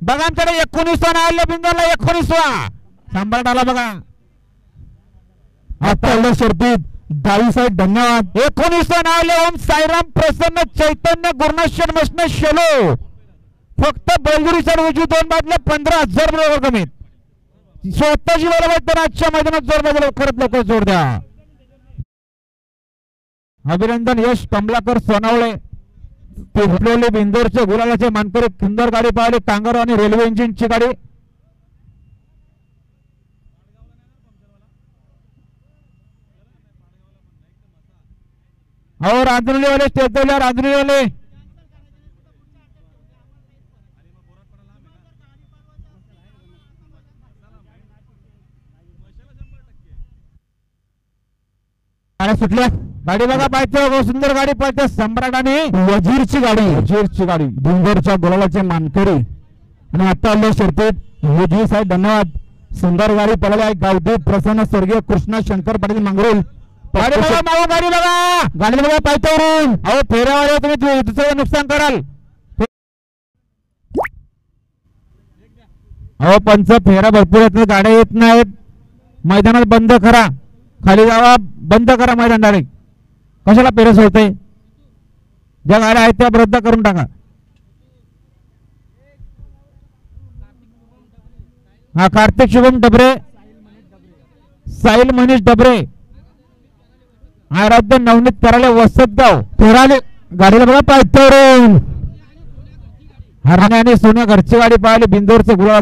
बघा आमच्याकडे 19 नाव बिंदूला 19 सम्राट आला बघा. आता एवढ्या शर्तीत डावी साईड धन्यवाद. 19 नाव ओम साईराम प्रसन्न चैतन्य गुरुनाथ मसन शेलो. फक्त बैलगुरीच्या उजवी 2 बाजूला 15,000 रुपये कमीत. स्वतःची बरोबर तर आजच्या मैदानात जोर बाजूला लवकरात लवकर जोर द्या. अभिनंदन यश कमलाकर सोनावळे पिंपलोली बिंदोरचे गुलालाचे मानकरी. सुंदर गाडी पाहिली टांगर आणि रेल्वे इंजिनची गाडी. और रांजणीवाले स्टेजला रांजणीवाले गाड्या सुटल्या. गाडी बघा पाहिजे सुंदर गाडी पाहिजे सम्राट आणि वजीरची गाडी डुंगरच्या गुलालाचे मानकरी. आणि आता आल्या शर्तीत वजीर साहेब धन्यवाद. सुंदर गाडी पळाली आहे. गावदेव प्रसन्न स्वर्गीय कृष्णा शंकर पाटील मंगरुळ. गाडी बघा मावा गाडी बघा पायथ्यावरून. अहो फेऱ्यावर तुम्ही दुसरं नुकसान कराल. अहो पंच फेरा भरपूर येत गाड्या येत नाहीत. मैदानात बंद करा. खाली जावा बंद करा मैदान डायरेक्ट. कशाला फेरे सोडतंय. ज्या गाड्या आहेत त्या रद्द करून टाका. हा कार्तिक शुभम डबरे साहिल मनीष डबरे आराध्य नवनीत कराले वसतगाव फेराले गाडीला बघा पायथ्यावरून. हरणे आणि सोन्या घरची गाडी पाहिली बिंदोरचे गुलाचा